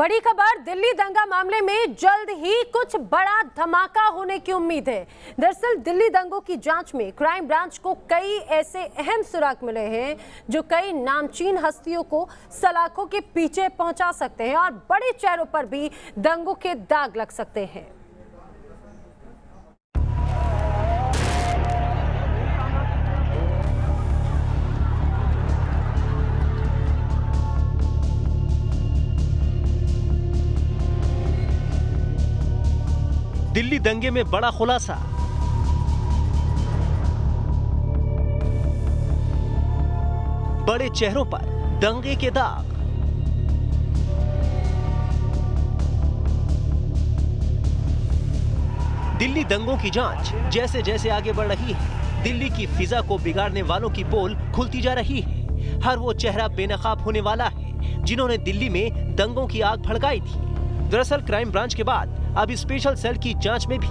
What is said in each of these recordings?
बड़ी खबर, दिल्ली दंगा मामले में जल्द ही कुछ बड़ा धमाका होने की उम्मीद है। दरअसल दिल्ली दंगों की जांच में क्राइम ब्रांच को कई ऐसे अहम सुराग मिले हैं जो कई नामचीन हस्तियों को सलाखों के पीछे पहुंचा सकते हैं और बड़े चेहरों पर भी दंगों के दाग लग सकते हैं। दिल्ली दंगे में बड़ा खुलासा। बड़े चेहरों पर दंगे के दाग। दिल्ली दंगों की जांच जैसे जैसे आगे बढ़ रही है, दिल्ली की फिजा को बिगाड़ने वालों की पोल खुलती जा रही है। हर वो चेहरा बेनकाब होने वाला है जिन्होंने दिल्ली में दंगों की आग भड़काई थी। दरअसल क्राइम ब्रांच के बाद अब स्पेशल सेल की जांच में भी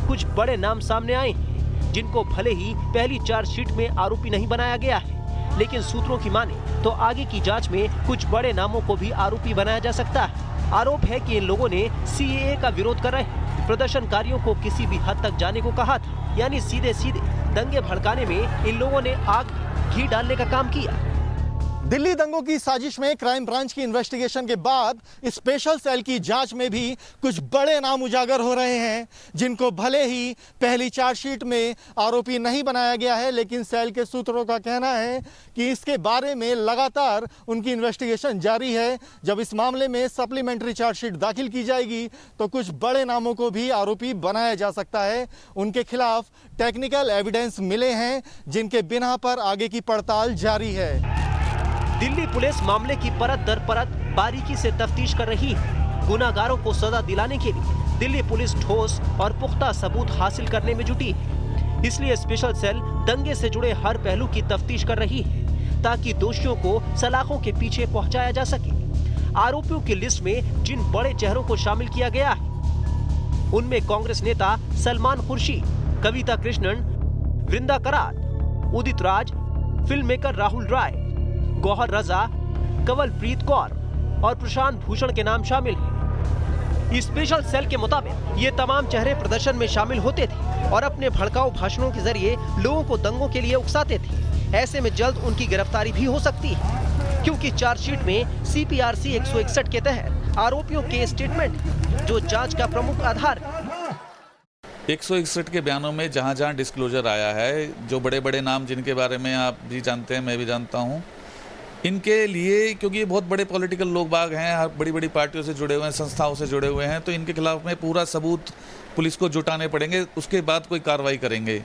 कुछ बड़े नाम सामने आए हैं, जिनको भले ही पहली चार्जशीट में आरोपी नहीं बनाया गया है, लेकिन सूत्रों की माने तो आगे की जांच में कुछ बड़े नामों को भी आरोपी बनाया जा सकता है। आरोप है कि इन लोगों ने सीएए का विरोध कर रहे प्रदर्शनकारियों को किसी भी हद तक जाने को कहा था, यानी सीधे सीधे दंगे भड़काने में इन लोगों ने आग घी डालने का काम किया। दिल्ली दंगों की साजिश में क्राइम ब्रांच की इन्वेस्टिगेशन के बाद स्पेशल सेल की जांच में भी कुछ बड़े नाम उजागर हो रहे हैं, जिनको भले ही पहली चार्जशीट में आरोपी नहीं बनाया गया है, लेकिन सेल के सूत्रों का कहना है कि इसके बारे में लगातार उनकी इन्वेस्टिगेशन जारी है। जब इस मामले में सप्लीमेंट्री चार्जशीट दाखिल की जाएगी तो कुछ बड़े नामों को भी आरोपी बनाया जा सकता है। उनके खिलाफ टेक्निकल एविडेंस मिले हैं, जिनके बिना पर आगे की पड़ताल जारी है। दिल्ली पुलिस मामले की परत दर परत बारीकी से तफ्तीश कर रही है। गुनाहगारों को सजा दिलाने के लिए दिल्ली पुलिस ठोस और पुख्ता सबूत हासिल करने में जुटी है। इसलिए स्पेशल सेल दंगे से जुड़े हर पहलू की तफ्तीश कर रही है, ताकि दोषियों को सलाखों के पीछे पहुंचाया जा सके। आरोपियों की लिस्ट में जिन बड़े चेहरों को शामिल किया गया है, उनमें कांग्रेस नेता सलमान खुर्शीद, कविता कृष्णन, वृंदा करात, उदित राज, फिल्म मेकर राहुल राय, गौहर रजा, कंवलप्रीत कौर और प्रशांत भूषण के नाम शामिल हैं। स्पेशल सेल के मुताबिक ये तमाम चेहरे प्रदर्शन में शामिल होते थे और अपने भड़काऊ भाषणों के जरिए लोगों को दंगों के लिए उकसाते थे। ऐसे में जल्द उनकी गिरफ्तारी भी हो सकती है, क्योंकि चार्जशीट में सीपीआरसी 161 के तहत आरोपियों के स्टेटमेंट जो जांच का प्रमुख आधार है। 161 के बयानों में जहां जहां डिस्क्लोजर आया है, जो बड़े बड़े नाम जिनके बारे में आप भी जानते हैं, मैं भी जानता हूं, इनके लिए, क्योंकि ये बहुत बड़े पॉलिटिकल लोग बाग हैं, हर बड़ी बड़ी पार्टियों से जुड़े हुए हैं, संस्थाओं से जुड़े हुए हैं, तो इनके खिलाफ में पूरा सबूत पुलिस को जुटाने पड़ेंगे, उसके बाद कोई कार्रवाई करेंगे।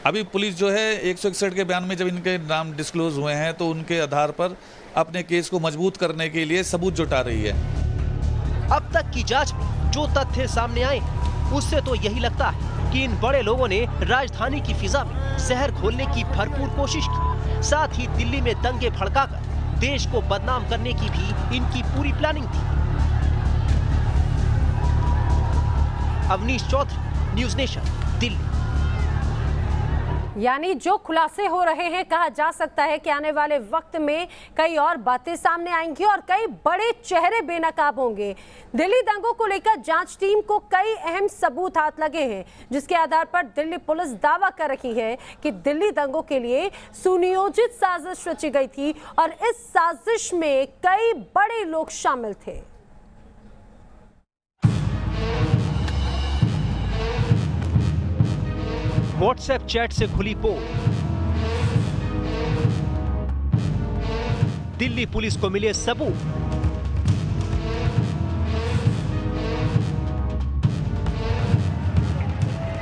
अभी पुलिस जो है 161 के बयान में जब इनके नाम डिस्क्लोज हुए हैं तो उनके आधार पर अपने केस को मजबूत करने के लिए सबूत जुटा रही है। अब तक की जांच में जो तथ्य सामने आए, उससे तो यही लगता है कि इन बड़े लोगों ने राजधानी की फिजा में जहर घोलने की भरपूर कोशिश की, साथ ही दिल्ली में दंगे भड़काकर देश को बदनाम करने की भी इनकी पूरी प्लानिंग थी। Avneesh Chaudhary, news nation, Delhi. यानी जो खुलासे हो रहे हैं, कहा जा सकता है कि आने वाले वक्त में कई और बातें सामने आएंगी और कई बड़े चेहरे बेनकाब होंगे। दिल्ली दंगों को लेकर जांच टीम को कई अहम सबूत हाथ लगे हैं, जिसके आधार पर दिल्ली पुलिस दावा कर रही है कि दिल्ली दंगों के लिए सुनियोजित साजिश रची गई थी और इस साजिश में कई बड़े लोग शामिल थे। व्हाट्सएप चैट से खुली पोल। दिल्ली पुलिस को मिले सबूत।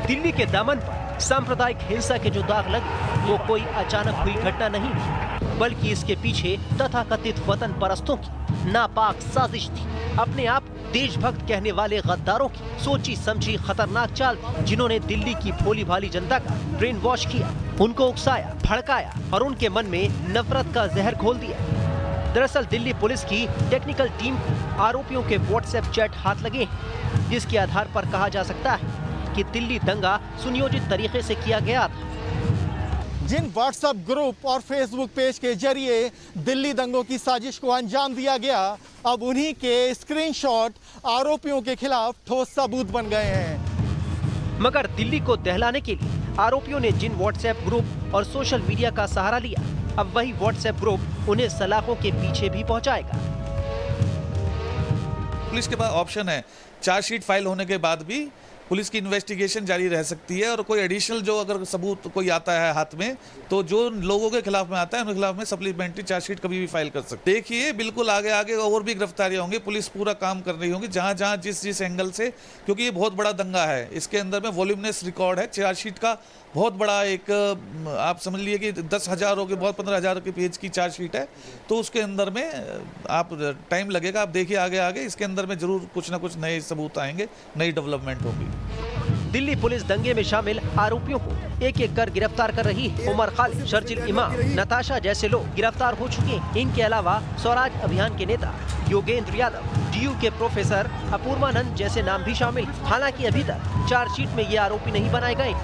दिल्ली के दामन पर सांप्रदायिक हिंसा के जो दाग लगे, वो कोई अचानक हुई घटना नहीं थी, बल्कि इसके पीछे तथाकथित वतन परस्तों की नापाक साजिश थी। अपने आप देशभक्त कहने वाले गद्दारों की सोची समझी खतरनाक चाल थी, जिन्होंने दिल्ली की भोली भाली जनता का ब्रेन वॉश किया, उनको उकसाया, भड़काया और उनके मन में नफरत का जहर घोल दिया। दरअसल दिल्ली पुलिस की टेक्निकल टीम को आरोपियों के व्हाट्सएप चैट हाथ लगे हैं, जिसके आधार पर कहा जा सकता है कि दिल्ली दंगा सुनियोजित तरीके से किया गया था। जिन व्हाट्सएप ग्रुप और फेसबुक पेज के जरिए दिल्ली दंगों की साजिश को अंजाम दिया गया, अब उन्हीं के स्क्रीनशॉट आरोपियों के खिलाफ ठोस सबूत बन गए हैं। मगर दिल्ली को दहलाने के लिए आरोपियों ने जिन व्हाट्सएप ग्रुप और सोशल मीडिया का सहारा लिया, अब वही व्हाट्सएप ग्रुप उन्हें सलाखों के पीछे भी पहुंचाएगा। पुलिस के पास ऑप्शन है, चार्जशीट फाइल होने के बाद भी पुलिस की इन्वेस्टिगेशन जारी रह सकती है और कोई एडिशनल जो अगर सबूत कोई आता है हाथ में, तो जो लोगों के खिलाफ में आता है उनके खिलाफ में सप्लीमेंट्री चार्जशीट कभी भी फाइल कर सकते। देखिए बिल्कुल आगे आगे और भी गिरफ्तारियां होंगी, पुलिस पूरा काम कर रही होंगी जहां जहां जिस एंगल से, क्योंकि ये बहुत बड़ा दंगा है। इसके अंदर में वॉल्यूमिनस रिकॉर्ड है, चार्जशीट का बहुत बड़ा एक आप समझ लीजिए कि 10,000 के बहुत 15,000 के पेज की चार्जशीट है, तो उसके अंदर में आप टाइम लगेगा। आप देखिए आगे आगे इसके अंदर में जरूर कुछ ना कुछ नए सबूत आएंगे, नई डेवलपमेंट होगी। दिल्ली पुलिस दंगे में शामिल आरोपियों को एक एक कर गिरफ्तार कर रही है। उमर खालिद, शर्जिल इमाम, नताशा जैसे लोग गिरफ्तार हो चुके हैं। इनके अलावा स्वराज अभियान के नेता योगेंद्र यादव, DU के प्रोफेसर अपूर्वानंद जैसे नाम भी शामिल। हालांकि अभी तक चार्जशीट में ये आरोपी नहीं बनाए गए।